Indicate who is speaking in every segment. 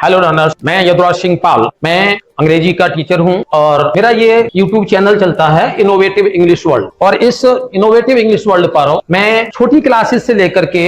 Speaker 1: Hello runners, मैं यदुराज सिंह पाल। मैं अंग्रेजी का टीचर हूं और मेरा ये YouTube चैनल चलता है इनोवेटिव इंग्लिश वर्ल्ड। और इस इनोवेटिव इंग्लिश वर्ल्ड पर मैं छोटी क्लासेस से लेकर के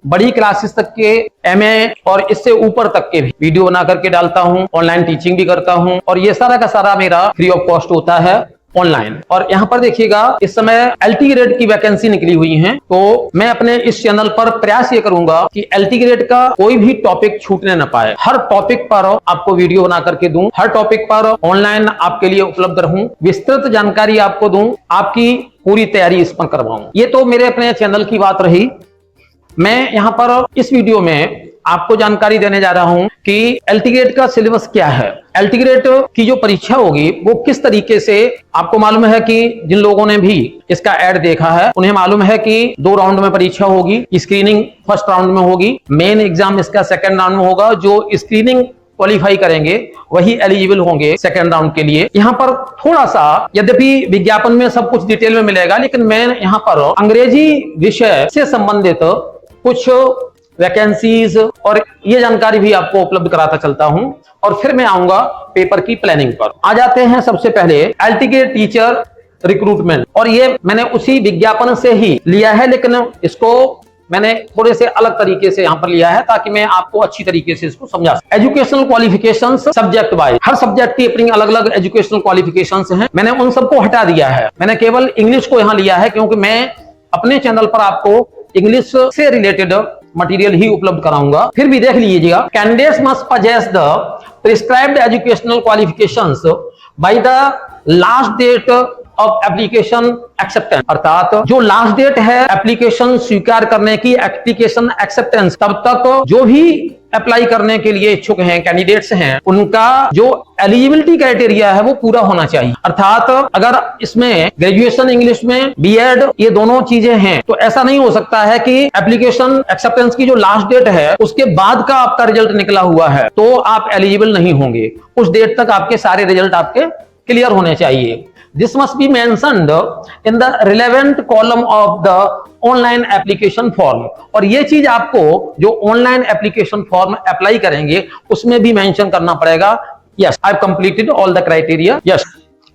Speaker 1: बड़ी क्लासेस तक के MA और इससे ऊपर तक के भी वीडियो बना करके डालता हूं। ऑनलाइन टीचिंग भी करता हूं और ये सारा का सारा मेरा फ्री ऑफ कॉस्ट होता है ऑनलाइन। और यहाँ पर देखिएगा, इस समय LT ग्रेड की वैकेंसी निकली हुई है, तो मैं अपने इस चैनल पर प्रयास ये करूंगा कि LT ग्रेड का कोई भी टॉपिक छूटने न पाए। हर टॉपिक पर आपको वीडियो बना करके दूं, हर टॉपिक पर ऑनलाइन आपके लिए उपलब्ध रहूं, विस्तृत जानकारी आपको दूं, आपकी पूरी तैयारी इस पर करवाऊं। ये तो मेरे अपने चैनल की बात रही। मैं यहाँ पर इस वीडियो में आपको जानकारी देने जा रहा हूं कि LT ग्रेड का सिलेबस क्या है। LT ग्रेड की जो परीक्षा होगी वो किस तरीके से, आपको मालूम है कि जिन लोगों ने भी इसका ऐड देखा है उन्हें मालूम है कि 2 राउंड में परीक्षा होगी। स्क्रीनिंग फर्स्ट राउंड में होगी, मेन एग्जाम इसका सेकंड राउंड में होगा। जो स्क्रीनिंग क्वालिफाई करेंगे वही एलिजिबल होंगे सेकंड राउंड के लिए। यहाँ पर थोड़ा सा, यद्यपि विज्ञापन में सब कुछ डिटेल में मिलेगा, लेकिन मैं यहाँ पर अंग्रेजी विषय से संबंधित कुछ वैकेंसीज और ये जानकारी भी आपको उपलब्ध कराता चलता हूं। और फिर मैं आऊंगा पेपर की प्लानिंग पर। आ जाते हैं सबसे पहले LT ग्रेड टीचर रिक्रूटमेंट। और ये मैंने उसी विज्ञापन से ही लिया है, लेकिन इसको मैंने थोड़े से अलग तरीके से यहाँ पर लिया है ताकि मैं आपको अच्छी तरीके से इसको समझा सकूं। एजुकेशनल क्वालिफिकेशंस सब्जेक्ट वाइज, हर सब्जेक्ट की अपनी अलग अलग एजुकेशनल क्वालिफिकेशंस हैं। मैंने उन सबको हटा दिया है, मैंने केवल इंग्लिश को यहाँ लिया है, क्योंकि मैं अपने चैनल पर आपको इंग्लिश से रिलेटेड मटेरियल ही उपलब्ध कराऊंगा। फिर भी देख लीजिएगा, candidates must possess the prescribed educational qualifications by the last date of application acceptance. अर्थात जो लास्ट डेट है एप्लीकेशन स्वीकार करने की, एप्लीकेशन एक्सेप्टेंस, तब तक जो भी अप्लाई करने के लिए इच्छुक हैं, कैंडिडेट्स हैं, उनका जो एलिजिबिलिटी क्राइटेरिया है वो पूरा होना चाहिए। अर्थात अगर इसमें ग्रेजुएशन इंग्लिश में, BEd, ये दोनों चीजें हैं, तो ऐसा नहीं हो सकता है कि एप्लीकेशन एक्सेप्टेंस की जो लास्ट डेट है उसके बाद का आपका रिजल्ट निकला हुआ है तो आप एलिजिबल नहीं होंगे। उस डेट तक आपके सारे रिजल्ट आपके क्लियर होने चाहिए। This must be mentioned in the relevant column of the online application form। और ये चीज आपको जो ऑनलाइन एप्लीकेशन फॉर्म अप्लाई करेंगे उसमें भी मेंशन करना पड़ेगा। Yes, I've completed all the criteria. Yes,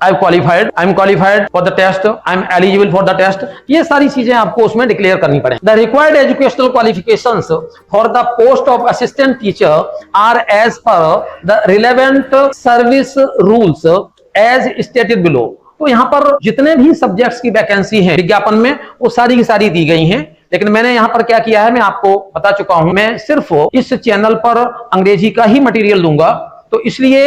Speaker 1: I've qualified. I'm qualified for the test. I'm eligible for the test. ये सारी चीजें आपको उसमें डिक्लेयर करनी पड़ेगी। The required educational qualifications for the post of assistant teacher are as per the relevant service rules as stated below। तो यहाँ पर जितने भी सब्जेक्ट्स की वैकेंसी है विज्ञापन में वो सारी की सारी दी गई हैं, लेकिन मैंने यहाँ पर क्या किया है मैं आपको बता चुका हूं। मैं सिर्फ इस चैनल पर अंग्रेजी का ही मटेरियल दूंगा, तो इसलिए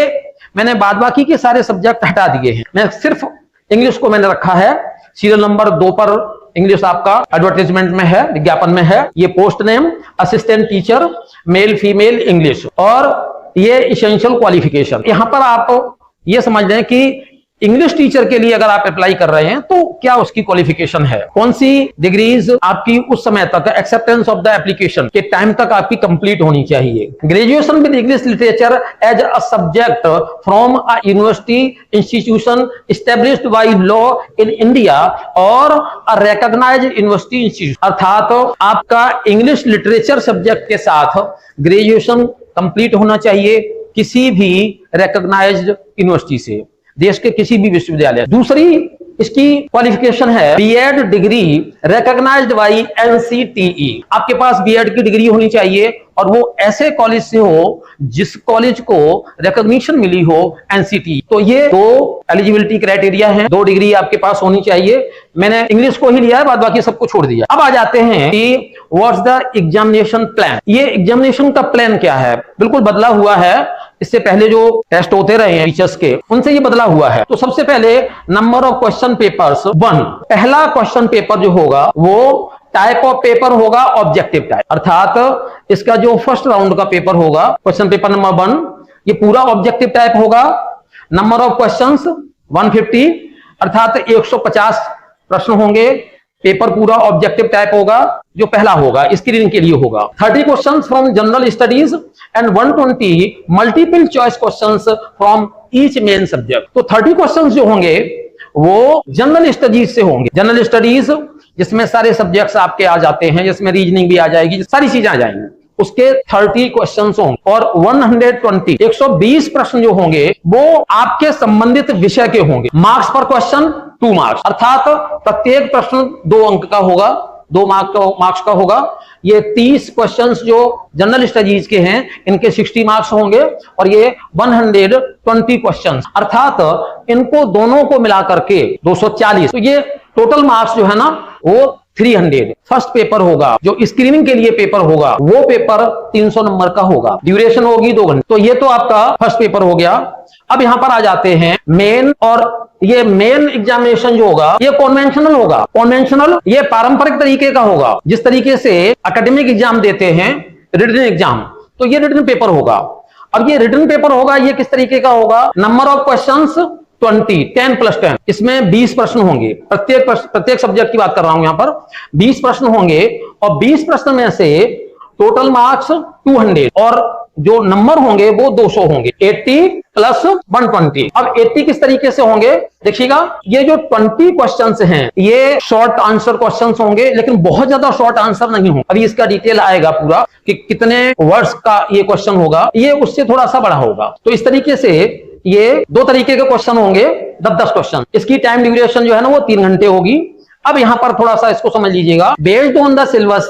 Speaker 1: मैंने बाद बाकी के सारे सब्जेक्ट हटा दिए हैं। मैं सिर्फ इंग्लिश को मैंने रखा है। सीरियल नंबर 2 पर इंग्लिश आपका एडवर्टाइजमेंट में है, विज्ञापन में है। ये post name assistant teacher male female English, और ये इसेंशियल क्वालिफिकेशन। यहाँ पर आप ये समझ लें कि इंग्लिश टीचर के लिए अगर आप अप्लाई कर रहे हैं तो क्या उसकी क्वालिफिकेशन है, कौन सी डिग्रीज आपकी उस समय तक, एक्सेप्टेंस ऑफ द एप्लीकेशन के टाइम तक आपकी कंप्लीट होनी चाहिए। Graduation with English literature as a subject from a university institution established by law in India और अ रिकॉग्नाइज्ड यूनिवर्सिटी इंस्टीट्यूशन। अर्थात आपका इंग्लिश लिटरेचर सब्जेक्ट के साथ ग्रेजुएशन कंप्लीट होना चाहिए किसी भी रिकॉग्नाइज्ड यूनिवर्सिटी से, देश के किसी भी विश्वविद्यालय। दूसरी इसकी क्वालिफिकेशन है BEd degree recognised by NCTE। आपके पास BEd की डिग्री होनी चाहिए और वो ऐसे कॉलेज से हो जिस कॉलेज को रिकॉग्निशन मिली हो NCTE। तो ये 2 एलिजिबिलिटी क्राइटेरिया हैं, 2 डिग्री आपके पास होनी चाहिए। मैंने इंग्लिश को ही लिया है, बाद बाकी सबको छोड़ दिया। अब आ जाते हैं कि व्हाट्स द एग्जामिनेशन प्लान। ये एग्जामिनेशन का प्लान क्या है, बिल्कुल बदला हुआ है। इससे पहले जो टेस्ट होते रहे हैं टीचर्स के, उनसे ये बदला हुआ है। तो सबसे पहले नंबर ऑफ क्वेश्चन पेपर्स 1। पहला क्वेश्चन पेपर जो होगा वो टाइप ऑफ पेपर होगा ऑब्जेक्टिव टाइप। अर्थात इसका जो फर्स्ट राउंड का पेपर होगा, क्वेश्चन पेपर नंबर 1, ये पूरा ऑब्जेक्टिव टाइप होगा। नंबर ऑफ क्वेश्चंस 150, अर्थात 150 प्रश्न होंगे। पेपर पूरा ऑब्जेक्टिव टाइप होगा, जो पहला होगा स्क्रीनिंग के लिए होगा। 30 questions from general studies and 120 multiple choice questions from each main subject. तो 30 क्वेश्चंस जो होंगे वो जनरल स्टडीज से होंगे। जनरल स्टडीज जिसमें सारे सब्जेक्ट्स आपके आ जाते हैं, जिसमें रीजनिंग भी आ जाएगी, सारी चीजें आ जाएंगी, उसके 30 क्वेश्चंस होंगे और 120 प्रश्न जो होंगे वो आपके संबंधित विषय के होंगे। मार्क्स पर क्वेश्चन 2 मार्क्स, अर्थात प्रत्येक प्रश्न 2 अंक का होगा, 2 मार्क्स का होगा। ये 30 क्वेश्चंस जो जनरल स्टडीज के हैं इनके 60 मार्क्स होंगे और ये 120 क्वेश्चंस, अर्थात इनको दोनों को मिलाकर के 240। तो ये टोटल मार्क्स जो है ना वो 300। फर्स्ट पेपर होगा जो स्क्रीनिंग के लिए पेपर होगा वो पेपर 300 नंबर का होगा, ड्यूरेशन होगी 2 घंटे। तो ये तो आपका फर्स्ट पेपर हो गया। अब यहां पर आ जाते हैं मेन, और ये मेन एग्जामिनेशन जो होगा ये कॉन्वेंशनल होगा। कॉन्वेंशनल ये पारंपरिक तरीके का होगा, जिस तरीके से एकेडमिक एग्जाम देते हैं रिटन एग्जाम, तो ये रिटन पेपर होगा। अब ये रिटन पेपर होगा, ये किस तरीके का होगा? नंबर ऑफ क्वेश्चंस 20, 10 + 10, इसमें 20 प्रश्न होंगे। प्रत्येक सब्जेक्ट की बात कर रहा हूं यहां पर 20 प्रश्न होंगे और 20 प्रश्न में से टोटल मार्क्स 200 और जो नंबर होंगे वो 200 होंगे, 80 + 120। अब 80 किस तरीके से होंगे देखिएगा, ये जो 20 क्वेश्चंस हैं ये शॉर्ट आंसर क्वेश्चंस होंगे, लेकिन बहुत ज्यादा शॉर्ट आंसर नहीं होंगे। अभी इसका डिटेल आएगा पूरा कि कितने वर्ड्स का ये क्वेश्चन होगा, ये उससे थोड़ा सा बड़ा होगा। तो इस तरीके से ये 2 तरीके के क्वेश्चन होंगे, 10-10 क्वेश्चन। इसकी टाइम ड्यूरेशन जो है ना वो 3 घंटे होगी। अब यहां पर थोड़ा सा इसको समझ लीजिएगा। Based on the syllabus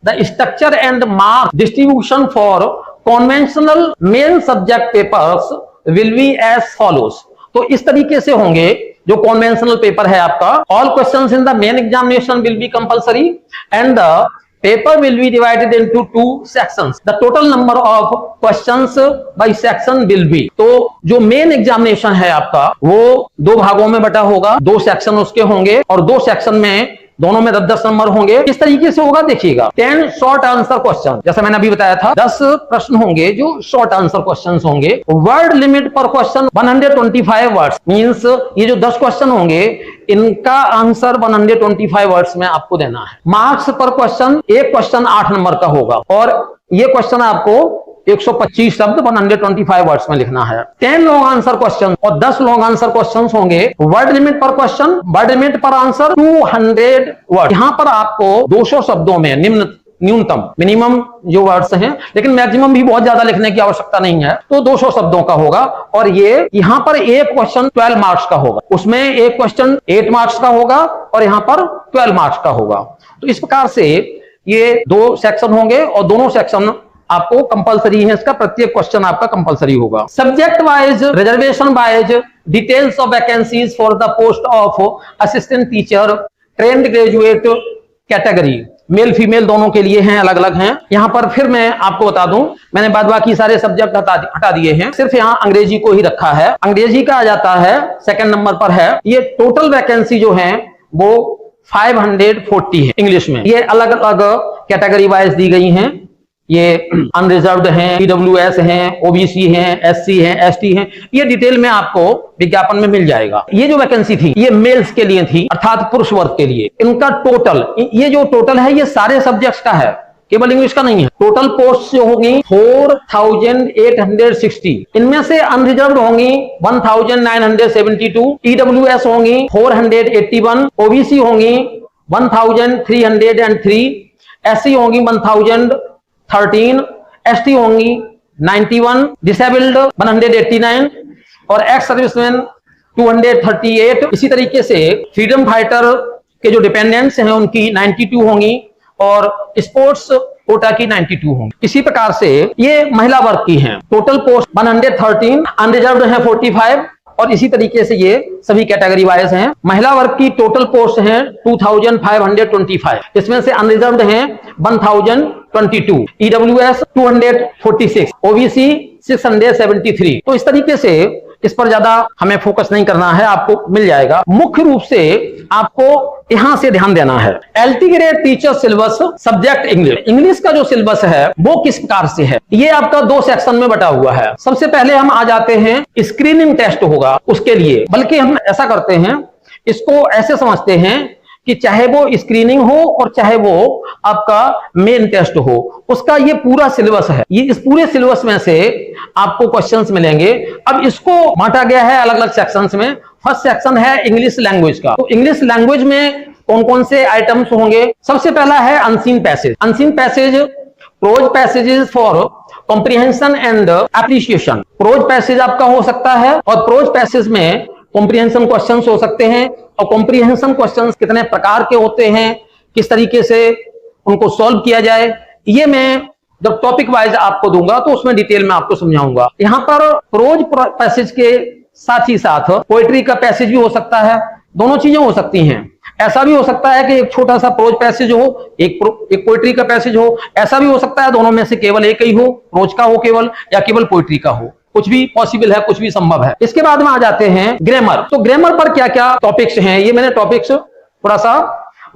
Speaker 1: the structure and mark distribution for conventional main subject papers will be as follows. तो इस तरीके से होंगे जो कॉन्वेंशनल पेपर है आपका। All questions in the main examination will be compulsory and the paper will be divided into 2 sections. The total number of questions by section will be, तो जो मेन एग्जामिनेशन है आपका वो 2 भागों में बटा होगा, 2 सेक्शन उसके होंगे और 2 सेक्शन में दोनों में 10-10 नंबर होंगे। इस तरीके से होगा देखिएगा। 10 शॉर्ट आंसर क्वेश्चन, जैसा मैंने अभी बताया था, 10 प्रश्न होंगे जो शॉर्ट आंसर क्वेश्चंस होंगे। वर्ड लिमिट पर क्वेश्चन 125 वर्ड्स, मींस ये जो 10 क्वेश्चन होंगे इनका आंसर 125 वर्ड्स में आपको देना है। मार्क्स पर क्वेश्चन, एक क्वेश्चन 8 नंबर का होगा और ये क्वेश्चन आपको 125 शब्द 125 वर्ड्स में लिखना है। 10 लॉन्ग आंसर क्वेश्चन और 10 लॉन्ग आंसर क्वेश्चंस होंगे। वर्ड लिमिट पर क्वेश्चन, वर्ड लिमिट पर आंसर 200 वर्ड। यहां पर आपको 200 शब्दों में न्यूनतम मिनिमम जो वर्ड्स हैं, लेकिन मैक्सिमम भी बहुत ज्यादा लिखने की आवश्यकता नहीं है, तो 200 शब्दों का होगा। और ये यहां पर एक क्वेश्चन 12 मार्क्स का होगा, उसमें एक क्वेश्चन 8 मार्क्स का होगा और यहां पर 12 मार्क्स का होगा। तो इस प्रकार से ये 2 सेक्शन होंगे और दोनों सेक्शन आपको कंपलसरी है, इसका प्रत्येक क्वेश्चन आपका कंपलसरी होगा। Subject wise, reservation wise, details of vacancies for the post of assistant teacher, trained graduate category, male female दोनों के लिए हैं, अलग अलग हैं। यहां पर फिर मैं आपको बता दूं, मैंने बाद बाकी सारे सब्जेक्ट हटा दिए हैं, सिर्फ यहां अंग्रेजी को ही रखा है। अंग्रेजी का आ जाता है 2nd नंबर पर है। ये टोटल वैकेंसी जो है वो 540 है इंग्लिश में। ये अलग अलग कैटेगरी वाइज दी गई हैं। ये अनरिजर्व्ड हैं, ईडब्ल्यूएस हैं, ओबीसी हैं, एससी हैं, एसटी हैं, ये डिटेल में आपको विज्ञापन में मिल जाएगा। ये जो वैकेंसी थी ये मेल्स के लिए थी, अर्थात पुरुष वर्ग के लिए। इनका टोटल, ये जो टोटल है ये सारे सब्जेक्ट्स का है, केवल इंग्लिश का नहीं है। टोटल पोस्ट जो होगी 4860, इनमें से अनरिजर्व्ड होंगी 1972, ईडब्ल्यूएस होंगी 481, ओबीसी होंगी 1303, एससी होंगी 1013, एसटी होंगी 91, डिसेबल्ड 189 और एक्स सर्विसमैन 238। इसी तरीके से फ्रीडम फाइटर के जो डिपेंडेंट्स हैं उनकी 92 होंगी और स्पोर्ट्स कोटा की 92 होंगी। इसी प्रकार से ये महिला वर्ग की हैं। टोटल पोस्ट 113, अनरिजर्व्ड है 45 और इसी तरीके से ये सभी कैटेगरी वाइज हैं। महिला वर्ग की टोटल पोस्ट हैं 2525, इसमें से अनरिजर्व्ड हैं 1022, ईडब्ल्यूएस 246, ओबीसी 673। तो इस तरीके से इस पर ज्यादा हमें फोकस नहीं करना है, आपको मिल जाएगा। मुख्य रूप से आपको यहां से ध्यान देना है। LT grade teacher syllabus subject English, English का जो सिलेबस है वो किस प्रकार से है, ये आपका 2 सेक्शन में बटा हुआ है। सबसे पहले हम आ जाते हैं स्क्रीनिंग टेस्ट होगा उसके लिए, बल्कि हम ऐसा करते हैं, इसको ऐसे समझते हैं कि चाहे वो स्क्रीनिंग हो और चाहे वो आपका मेन टेस्ट हो, उसका ये पूरा सिलेबस है। ये इस पूरे सिलेबस में से आपको क्वेश्चंस मिलेंगे। अब इसको बांटा गया है अलग अलग सेक्शंस में। फर्स्ट सेक्शन है इंग्लिश लैंग्वेज का। तो इंग्लिश लैंग्वेज में कौन कौन से आइटम्स होंगे? सबसे पहला है unseen passage. Unseen passage prose passages for comprehension and appreciation. Prose passage आपका हो सकता है और प्रोज पैसेज में कॉम्प्रिहेंशन क्वेश्चंस हो सकते हैं। और कॉम्प्रिहेंशन क्वेश्चंस कितने प्रकार के होते हैं, किस तरीके से उनको सॉल्व किया जाए, ये मैं जब टॉपिक वाइज आपको दूंगा तो उसमें डिटेल में आपको समझाऊंगा। यहां पर प्रोज पैसेज के साथ ही साथ पोएट्री का पैसेज भी हो सकता है, दोनों चीजें हो सकती हैं। ऐसा भी हो सकता है कि एक छोटा सा प्रोज पैसेज हो, एक पोएट्री का पैसेज हो। ऐसा भी हो सकता है दोनों में से केवल एक ही हो, प्रोज का हो केवल या केवल पोएट्री का हो। कुछ भी पॉसिबल है, कुछ भी संभव है। इसके बाद में आ जाते हैं ग्रामर। तो ग्रामर पर क्या क्या टॉपिक्स हैं, ये मैंने टॉपिक्स थोड़ा सा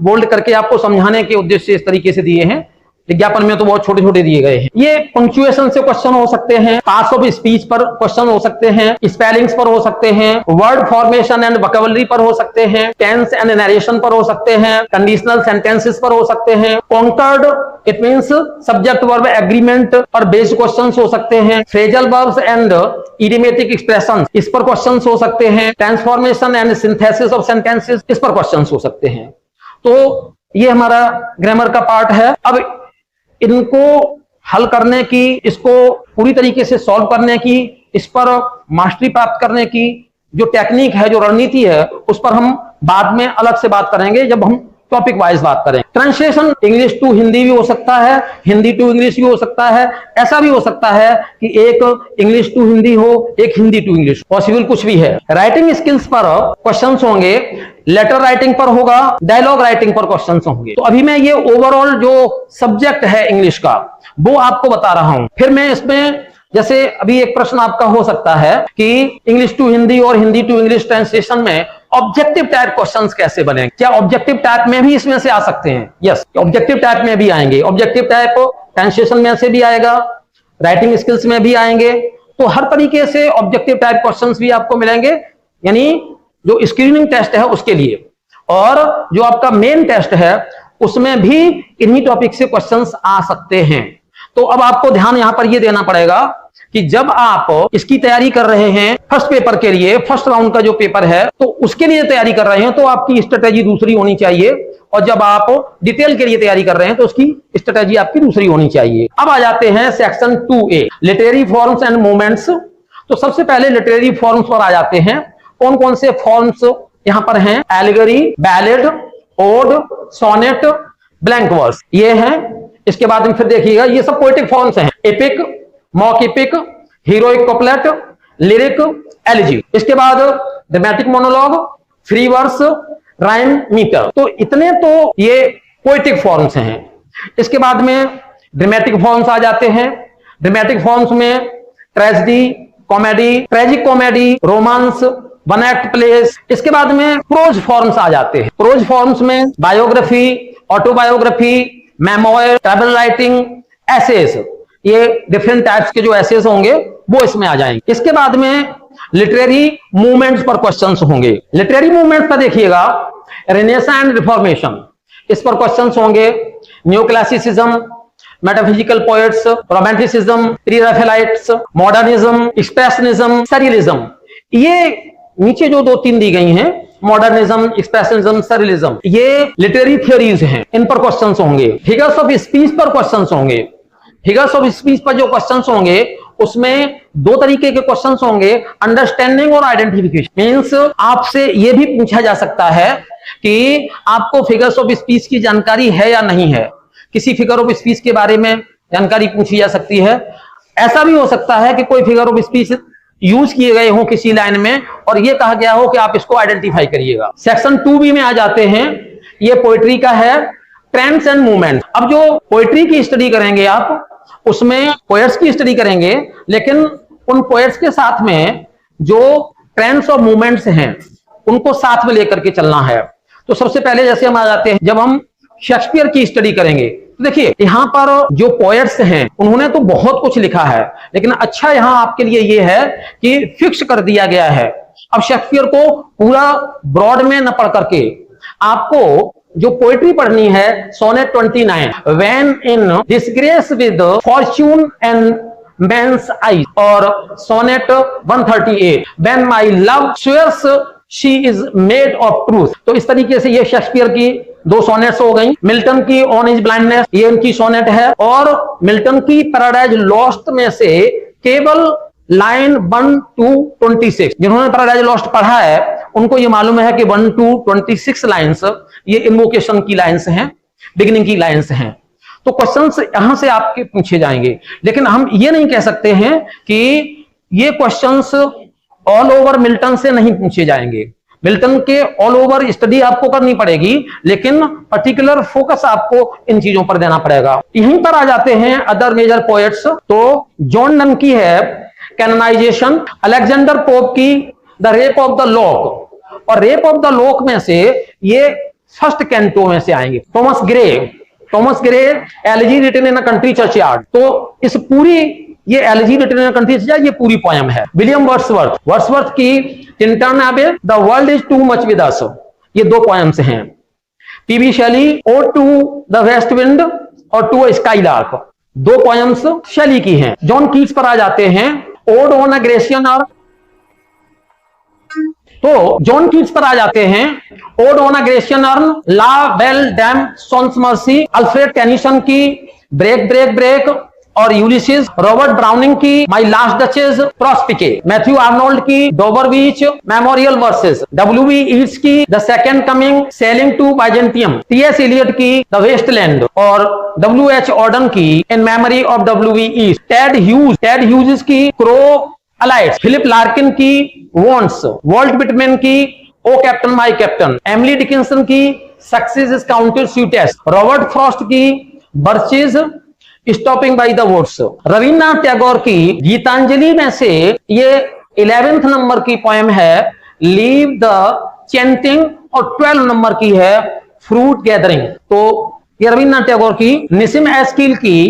Speaker 1: बोल्ड करके आपको समझाने के उद्देश्य से इस तरीके से दिए हैं। विज्ञापन में तो बहुत छोटे छोटे दिए गए हैं। ये पंक्चुएशन से क्वेश्चन हो सकते हैं, पार्ट्स ऑफ स्पीच पर क्वेश्चन हो सकते हैं, स्पेलिंग्स पर हो सकते हैं, वर्ड फॉर्मेशन एंड वोकैबुलरी पर हो सकते हैं, टेंस एंड नरेशन पर हो सकते हैं, कंडीशनल सेंटेंसेस पर हो सकते हैं, concord it means subject verb agreement पर बेस्ड क्वेश्चंस हो सकते हैं, phrasal verbs and idiomatic expressions इस पर क्वेश्चंस हो सकते हैं, transformation and synthesis of sentences इस पर क्वेश्चंस हो सकते हैं। तो ये हमारा ग्रामर का पार्ट है। अब इनको हल करने की, इसको पूरी तरीके से सॉल्व करने की, इस पर मास्टरी प्राप्त करने की जो टेक्निक है, जो रणनीति है, उस पर हम बाद में अलग से बात करेंगे जब हम टॉपिक वाइज बात करें। ट्रांसलेशन इंग्लिश टू हिंदी भी हो सकता है, हिंदी टू इंग्लिश भी हो सकता है। ऐसा भी हो सकता है कि एक इंग्लिश टू हिंदी हो, एक हिंदी टू इंग्लिश, पॉसिबल कुछ भी है। राइटिंग स्किल्स पर क्वेश्चंस होंगे, लेटर राइटिंग पर होगा, डायलॉग राइटिंग पर क्वेश्चंस होंगे। तो अभी मैं ये ओवरऑल जो सब्जेक्ट है इंग्लिश का वो आपको बता रहा हूं। फिर मैं इसमें जैसे अभी एक प्रश्न आपका हो सकता है कि इंग्लिश टू हिंदी और हिंदी टू इंग्लिश ट्रांसलेशन में ऑब्जेक्टिव टाइप क्वेश्चंस कैसे बने, क्या ऑब्जेक्टिव टाइप में भी इसमें से आ सकते हैं? यस, ऑब्जेक्टिव टाइप में भी आएंगे। ऑब्जेक्टिव टाइप ट्रांसलेशन में से भी आएगा, राइटिंग स्किल्स में भी आएंगे। तो हर तरीके से ऑब्जेक्टिव टाइप क्वेश्चंस भी आपको मिलेंगे, यानी जो स्क्रीनिंग टेस्ट है उसके लिए, और जो आपका मेन टेस्ट है उसमें भी इन्हीं टॉपिक से क्वेश्चंस आ सकते हैं। तो अब आपको ध्यान यहां पर यह देना पड़ेगा कि जब आप इसकी तैयारी कर रहे हैं फर्स्ट पेपर के लिए, फर्स्ट राउंड का जो पेपर है, तो उसके लिए तैयारी कर रहे हैं तो आपकी स्ट्रेटेजी दूसरी होनी चाहिए, और जब आप डिटेल के लिए तैयारी कर रहे हैं तो उसकी स्ट्रेटेजी आपकी दूसरी होनी चाहिए। अब आ जाते हैं section 2A, literary forms and movements. तो सबसे पहले लिटरेरी फॉर्म्स पर आ जाते हैं। कौन कौन से फॉर्म्स यहां पर हैं? Allegory, ballad, ode, sonnet, blank verse, ये हैं। इसके बाद में फिर देखिएगा ये सब पोएटिक फॉर्म्स हैं। Epic, mock epic, heroic couplet, lyric, elegy. इसके बाद dramatic monologue, free verse, rhyme, metre. तो इतने तो ये पोएटिक फॉर्म्स हैं। इसके बाद में ड्रामेटिक फॉर्म्स आ जाते हैं। ड्रामेटिक फॉर्म्स में tragedy, comedy, tragic comedy, romance, one act plays. इसके बाद में प्रोज फॉर्म्स आ जाते हैं। प्रोज फॉर्म्स में biography, autobiography, memoir, travel writing, essays, ये डिफरेंट टाइप्स के जो एसेज होंगे वो इसमें आ जाएंगे। इसके बाद में लिटरेरी मूवमेंट्स पर क्वेश्चंस होंगे। लिटरेरी मूवमेंट्स पर देखिएगा रेनेसां एंड रिफॉर्मेशन, इस पर क्वेश्चंस होंगे। New classicism, metaphysical poets, romanticism, pre Raphaelites, modernism, expressionism, surrealism. ये नीचे जो 2-3 दी गई हैं, मॉडर्निज्म, एक्सप्रेशनिज्म, सरियलिज्म, ये लिटरेरी थ्योरीज हैं, इन पर क्वेश्चंस होंगे। फिगर्स ऑफ स्पीच पर क्वेश्चंस होंगे। फिगर्स ऑफ स्पीच पर जो क्वेश्चंस होंगे उसमें 2 तरीके के क्वेश्चंस होंगे, अंडरस्टैंडिंग और आइडेंटिफिकेशन। मींस आपसे यह भी पूछा जा सकता है कि आपको फिगर्स ऑफ स्पीच की जानकारी है या नहीं है। किसी फिगर ऑफ स्पीच के बारे में जानकारी पूछी जा सकती है। ऐसा भी हो सकता है कि कोई फिगर ऑफ स्पीच यूज किए गए हो किसी लाइन में और यह कहा गया हो कि आप इसको आइडेंटिफाई करिएगा। सेक्शन 2B में आ जाते हैं, ये पोएट्री का है, ट्रेंड्स एंड मूवमेंट। अब जो पोएट्री की स्टडी करेंगे आप, उसमें पोएट्स की स्टडी करेंगे, लेकिन उन पोएट्स के साथ में जो ट्रेंड्स और मूवमेंट्स हैं उनको साथ में लेकर के चलना है। तो सबसे पहले जैसे हम आ जाते हैं, जब हम शेक्सपियर की स्टडी करेंगे तो देखिए यहां पर जो पोएट्स हैं उन्होंने तो बहुत कुछ लिखा है, लेकिन अच्छा यहां आपके लिए ये है कि फिक्स कर दिया गया है। अब शेक्सपियर को पूरा ब्रॉड में न पढ़ करके आपको जो पोएट्री पढ़नी है, sonnet 29, when in disgrace with fortune and men's eyes, और sonnet 138, when my love swears she is made of truth. तो इस तरीके से ये शेक्सपियर की दो सोनेट्स हो गई। मिल्टन की ऑन इज ब्लाइंडनेस, ये उनकी सोनेट है। और मिल्टन की पैराडाइज लॉस्ट में से केवल लाइन 1 to 26, जिन्होंने पैराडाइज लॉस्ट पढ़ा है उनको ये मालूम है कि 1 to 26 लाइन्स ये इन्वोकेशन की लाइन्स हैं, बिगिनिंग की लाइन्स हैं। तो क्वेश्चंस यहां से आपके पूछे जाएंगे, लेकिन हम ये नहीं कह सकते हैं कि ये क्वेश्चंस ऑल ओवर मिल्टन से नहीं पूछे जाएंगे। मिल्टन के ऑल ओवर स्टडी आपको करनी पड़ेगी, लेकिन पर्टिकुलर फोकस आपको इन चीजों पर देना पड़ेगा। यहीं पर आ जाते हैं अदर मेजर पोएट्स। तो जॉन डन की है कैनोनाइजेशन, अलेक्जेंडर पोप की The Rape of the Lock, और रेप ऑफ द लॉक में से ये फर्स्ट कैंटो में से आएंगे। Thomas Gray Elegy Written in a Country Churchyard, तो इस पूरी ये Elegy Written in a Country Churchyard ये पूरी पोयम है। विलियम वर्ड्सवर्थ की Tintern Abbey, The World Is Too Much With Us, ये दो पोयम्स हैं। P B Shelley ode to the west wind और टू अ स्काईलार्क, दो पोयम्स शैली की हैं। जॉन कीट्स पर आ जाते हैं, ode on a Grecian earth, तो जॉन कीट्स पर आ जाते हैं, ode on a Grecian urn, la belle dame sans merci, Alfred Tennyson की ब्रेक ब्रेक ब्रेक और यूलिसिस, रॉबर्ट ब्राउनिंग की my last duchess Prospice, Matthew Arnold की Dover beach memorial verses, W B. Yeats की the second coming, sailing to Byzantium, T S. Eliot की the waste land और W H. Auden की in memory of W B. ईस्ट, Ted Hughes की crow alights, Philip Larkin की wants, Walt Whitman की O captain my captain, Emily Dickinson की success is counted sweetest, Robert Frost की birches stopping by the woods, Rabindranath Tagore की गीतांजलि में से ये 11th नंबर की पोएम है लीव द चैंटिंग, और 12 नंबर की है फ्रूट गैदरिंग। तो ये रविन्द्रनाथ टैगोर की। निसिम एस्किल की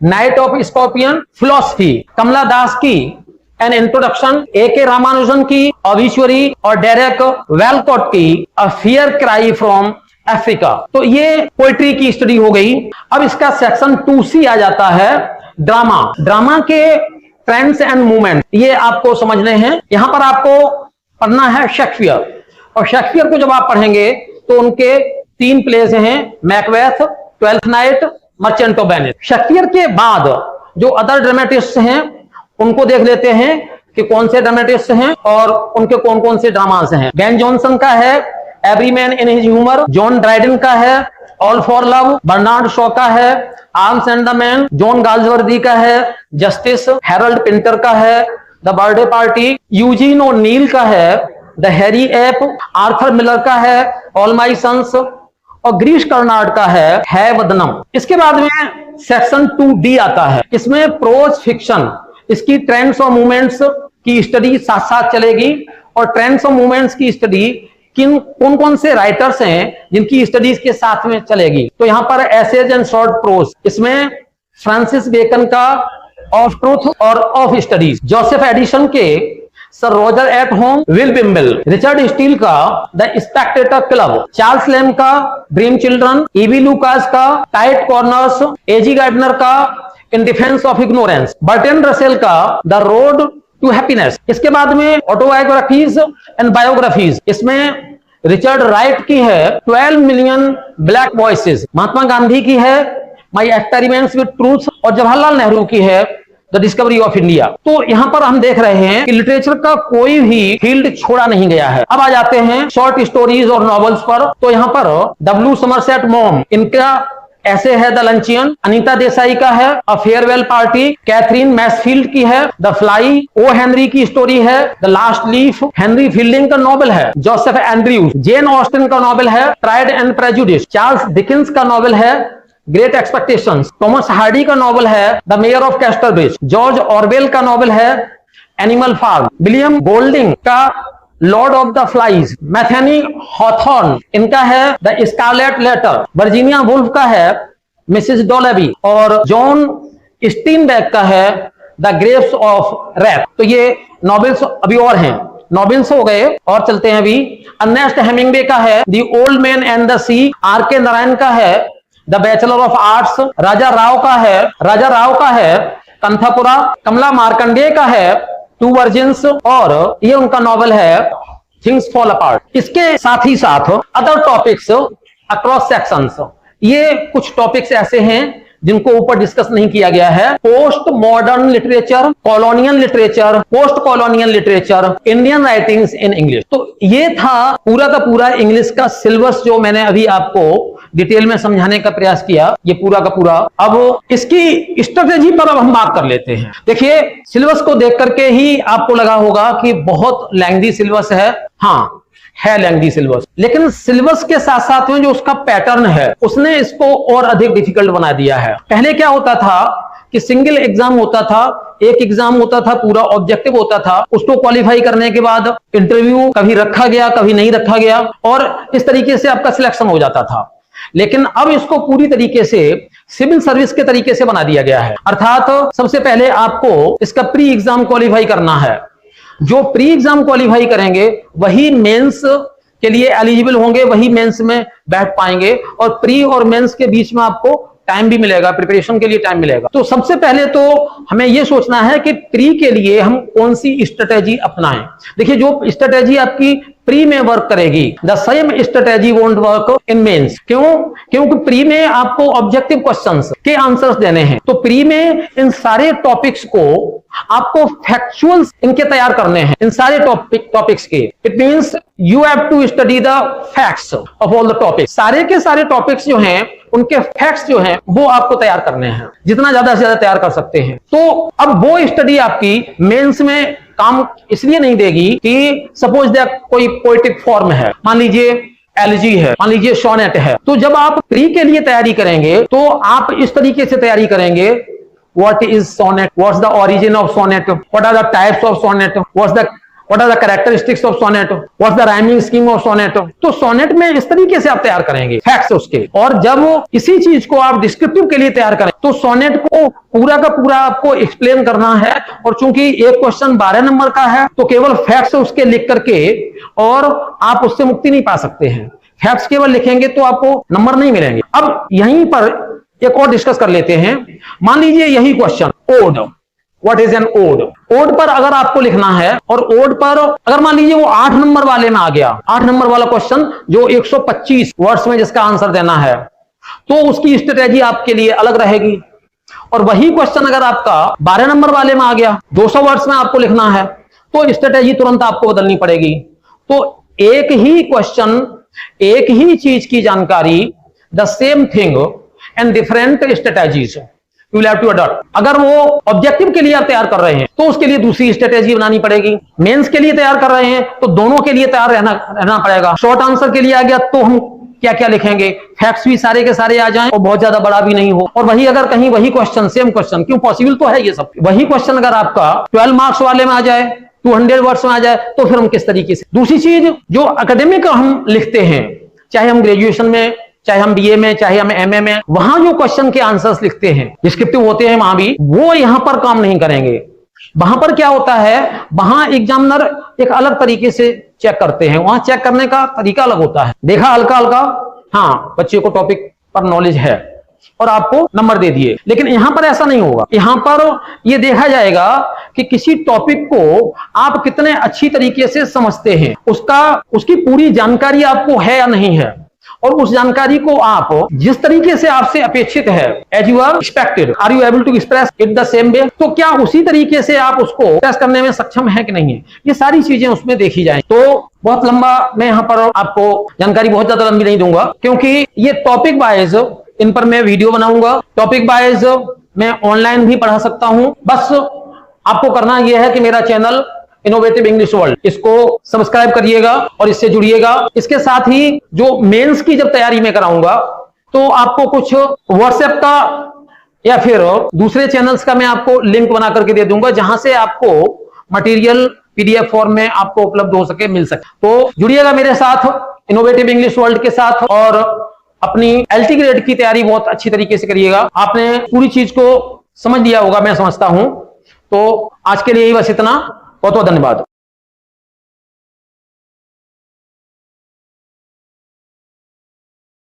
Speaker 1: नाइट ऑफ स्कॉर्पियन फिलॉसफी, कमला दास की एन इंट्रोडक्शन, ए.के. रामानुजन की ऑबिचुअरी और डेरेक वेलकॉट की a fear cry from Africa. तो ये पोइट्री की स्टडी हो गई। अब इसका सेक्शन 2C आ जाता है, ड्रामा के ट्रेंड्स एंड मूवमेंट, ये आपको समझने हैं। यहां पर आपको पढ़ना है शेक्सपियर, और शेक्सपियर को जब आप पढ़ेंगे तो उनके 3 प्लेस हैं, Macbeth, twelfth night, merchant of Venice. Shakespeare के बाद जो अदर ड्रामेटिस्ट हैं उनको देख लेते हैं कि कौन से ड्रामेटिस्ट हैं और उनके कौन कौन से ड्रामास हैं। बेन जॉनसन का है Every Man in His Humour, John Dryden का है All for Love, Bernard Shaw का है Arms and the Man, John Galsworthy का है जस्टिस, हैरोल्ड पिंटर का है The Birthday Party, Eugene O'Neill का है The Hairy Ape, Arthur Miller का है ऑल माई सन्स, और ग्रीश कर्नाड का है वदनम। इसके बाद में सेक्शन 2D आता है, इसमें प्रोज फिक्शन, इसकी ट्रेंड्स और मूवमेंट्स की स्टडी साथ साथ चलेगी, और ट्रेंड्स और मूवमेंट्स की स्टडी कौन कौन से राइटर्स हैं जिनकी स्टडीज के साथ में चलेगी। तो यहां पर एसेज एंड शॉर्ट प्रोज, इसमें फ्रांसिस बेकन का ऑफ ट्रूथ और ऑफ स्टडीज, जोसेफ एडिसन के sir Roger at home, Will Wimble, Richard Steele का the spectator club, Charles Lamb का ड्रीम चिल्ड्रन, ईवी लुकास का टाइट कॉर्नर्स, एजी गार्डनर का in defence of ignorance, Bertrand Russell का the road to happiness. इसके बाद में autobiographies and biographies, इसमें Richard Wright की है 12 million black voices, Mahatma Gandhi की है माई एक्सपेरिमेंट्स विद ट्रूथ, और जवाहरलाल नेहरू की है द डिस्कवरी ऑफ इंडिया। तो यहां पर हम देख रहे हैं कि लिटरेचर का कोई भी फील्ड छोड़ा नहीं गया है। अब आ जाते हैं शॉर्ट स्टोरीज और नॉवेल्स पर। तो यहां पर डब्ल्यू समरसेट मॉम, इनका ऐसे है द लंचियन, अनीता देसाई का है a farewell party, Katherine Mansfield की है द फ्लाई, ओ हेनरी की स्टोरी है the last leaf, Henry Fielding का नॉवेल है जोसेफ एंड्रयूज, जेन ऑस्टिन का नॉवेल है pride and prejudice, Charles Dickens का नॉवेल है ग्रेट एक्सपेक्टेशंस, थॉमस हार्डी का नॉवेल है the mayor of Casterbridge, George Orwell का नॉवेल है एनिमल फार्म, विलियम गोल्डिंग का लॉर्ड ऑफ द फ्लाइज, मैथनी हॉथॉर्न इनका है the Scarlet Letter, Virginia Woolf का है मिसेस डॉलेबी, और जॉन स्टीनबेक का है द ग्रेव्स ऑफ रैप। तो ये नॉवेल्स अभी और हैं, नॉवेल्स हो गए, और चलते हैं अभी। अर्नेस्ट हेमिंग्वे का है The Old Man and the Sea, R K. Narayan का है The Bachelor of Arts, Raja Rao का है कंथापुरा, कमला मार्कंडेय का है टू वर्जिन्स, और ये उनका नॉवेल है थिंग्स फॉल अपार्ट। इसके साथ ही साथ अदर टॉपिक्स अक्रॉस सेक्शंस, ये कुछ टॉपिक्स ऐसे हैं जिनको ऊपर डिस्कस नहीं किया गया है। Post modern literature, colonial literature, post colonial literature, Indian writings in English. तो ये था पूरा का पूरा इंग्लिश का सिलेबस जो मैंने अभी आपको डिटेल में समझाने का प्रयास किया, ये पूरा का पूरा। अब इसकी स्ट्रेटेजी पर अब हम बात कर लेते हैं। देखिए, सिलेबस को देख करके ही आपको लगा होगा कि बहुत लेंथी सिलेबस है। हाँ, है लेंथी सिलेबस, लेकिन सिलेबस के साथ साथ में जो उसका पैटर्न है उसने इसको और अधिक डिफिकल्ट बना दिया है। पहले क्या होता था कि सिंगल एग्जाम होता था, एक एग्जाम होता था, पूरा ऑब्जेक्टिव होता था, उसको क्वालिफाई करने के बाद इंटरव्यू कभी रखा गया, कभी नहीं रखा गया, और इस तरीके से आपका सिलेक्शन हो जाता था। लेकिन अब इसको पूरी तरीके से सिविल सर्विस के तरीके से बना दिया गया है। अर्थात सबसे पहले आपको इसका प्री एग्जाम क्वालिफाई करना है। जो प्री एग्जाम क्वालिफाई करेंगे वही मेंस के लिए एलिजिबल होंगे, वही मेंस में बैठ पाएंगे, और प्री और मेंस के बीच में आपको टाइम भी मिलेगा, प्रिपरेशन के लिए टाइम मिलेगा। तो सबसे पहले तो हमें यह सोचना है कि प्री के लिए हम कौन सी स्ट्रेटेजी अपनाएं। देखिए, जो स्ट्रेटेजी आपकी प्री में वर्क करेगी, the same strategy won't work in mains. क्यों? क्योंकि प्री में आपको ऑब्जेक्टिव क्वेश्चंस के आंसर्स देने हैं। तो प्री में इन सारे टॉपिक्स को आपको फैक्चुअल्स इनके तैयार करने हैं, इन सारे टॉपिक्स के। It means you have to study the facts of all the topics. सारे के सारे टॉपिक्स जो हैं उनके फैक्ट्स जो हैं वो आपको तैयार करने हैं, जितना ज्यादा से ज्यादा तैयार कर सकते हैं। तो अब वो स्टडी आपकी मेंस में काम इसलिए नहीं देगी कि सपोज दैट कोई पोएटिक फॉर्म है, मान लीजिए एलिजी है, मान लीजिए सोनेट है। तो जब आप प्री के लिए तैयारी करेंगे तो आप इस तरीके से तैयारी करेंगे, what is sonnet, what's the origin of sonnet, what are the types of sonnet, what are the characteristics of sonnet, what's the rhyming scheme of sonnet। तो सोनेट में इस तरीके से आप तैयार करेंगे फैक्ट्स उसके। और जब इसी चीज को आप डिस्क्रिप्टिव के लिए तैयार करें तो सोनेट को पूरा का पूरा आपको एक्सप्लेन करना है। और चूंकि एक क्वेश्चन 12 नंबर का है तो केवल फैक्ट्स उसके लिख करके और आप उससे मुक्ति नहीं पा सकते हैं। फैक्ट्स केवल लिखेंगे तो आपको नंबर नहीं मिलेंगे। अब यहीं पर एक और डिस्कस कर लेते हैं। मान लीजिए यही question ode, what is an ode. Ode पर अगर आपको लिखना है, और ओड पर अगर मान लीजिए वो 8 नंबर वाले में आ गया, 8 नंबर वाला क्वेश्चन जो 125 वर्ड्स में जिसका आंसर देना है, तो उसकी स्ट्रेटेजी आपके लिए अलग रहेगी। और वही क्वेश्चन अगर आपका 12 नंबर वाले में आ गया, 200 वर्ड्स में आपको लिखना है, तो स्ट्रेटेजी तुरंत आपको बदलनी पड़ेगी। तो एक ही क्वेश्चन, एक ही चीज की जानकारी, the same thing and different strategies you will have to adopt. अगर वो ऑब्जेक्टिव के लिए आप तैयार कर रहे हैं तो उसके लिए दूसरी स्ट्रेटेजी बनानी पड़ेगी। मेंस के लिए तैयार कर रहे हैं तो दोनों के लिए तैयार रहना पड़ेगा। शॉर्ट आंसर के लिए आ गया तो हम क्या क्या लिखेंगे, फैक्ट्स भी सारे के सारे आ जाएं और बहुत ज्यादा बड़ा भी नहीं हो। और वही अगर कहीं वही क्वेश्चन, सेम क्वेश्चन, क्यों पॉसिबल तो है ये सब, वही क्वेश्चन अगर आपका 12 मार्क्स वाले में आ जाए, 200 वर्ड्स में आ जाए, तो फिर हम किस तरीके से। दूसरी चीज जो एकेडमिक हम लिखते हैं, चाहे हम ग्रेजुएशन में, चाहे हम बीए में, चाहे हम एमए में, वहां जो क्वेश्चन के आंसर्स लिखते हैं, डिस्क्रिप्टिव होते हैं वहां भी, वो यहां पर काम नहीं करेंगे। वहां पर क्या होता है, वहां एग्जामिनर एक अलग तरीके से चेक करते हैं, वहां चेक करने का तरीका अलग होता है। देखा हल्का हल्का, हाँ बच्चे को टॉपिक पर नॉलेज है और आपको नंबर दे दिए। लेकिन यहां पर ऐसा नहीं होगा। यहां पर यह देखा जाएगा कि किसी टॉपिक को आप कितने अच्छी तरीके से समझते हैं, उसकी पूरी जानकारी आपको है या नहीं है, और उस जानकारी को आप जिस तरीके से आपसे अपेक्षित है, as you are expected, are you able to express it the same way, तो क्या उसी तरीके से आप उसको एक्सप्रेस करने में सक्षम है कि नहीं है, ये सारी चीजें उसमें देखी जाए। तो बहुत लंबा मैं यहाँ पर आपको जानकारी बहुत ज्यादा लंबी नहीं दूंगा, क्योंकि ये टॉपिक वाइज इन पर मैं वीडियो बनाऊंगा, टॉपिक वाइज मैं ऑनलाइन भी पढ़ा सकता हूं। बस आपको करना यह है कि मेरा चैनल इनोवेटिव इंग्लिश वर्ल्ड, इसको सब्सक्राइब करिएगा और इससे जुड़िएगा। इसके साथ ही जो मेंस की जब तैयारी में कराऊंगा तो आपको कुछ व्हाट्सएप का या फिर दूसरे चैनल्स का मैं आपको लिंक बना करके दे दूंगा, जहां से आपको मटेरियल पीडीएफ फॉर्म में आपको उपलब्ध हो सके, मिल सके। तो जुड़िएगा मेरे साथ इनोवेटिव इंग्लिश वर्ल्ड के साथ, और अपनी एलटी ग्रेड की तैयारी बहुत अच्छी तरीके से करिएगा। आपने पूरी चीज को समझ लिया होगा, मैं समझता हूं। तो आज के लिए ही बस इतना। बहुत बहुत धन्यवाद।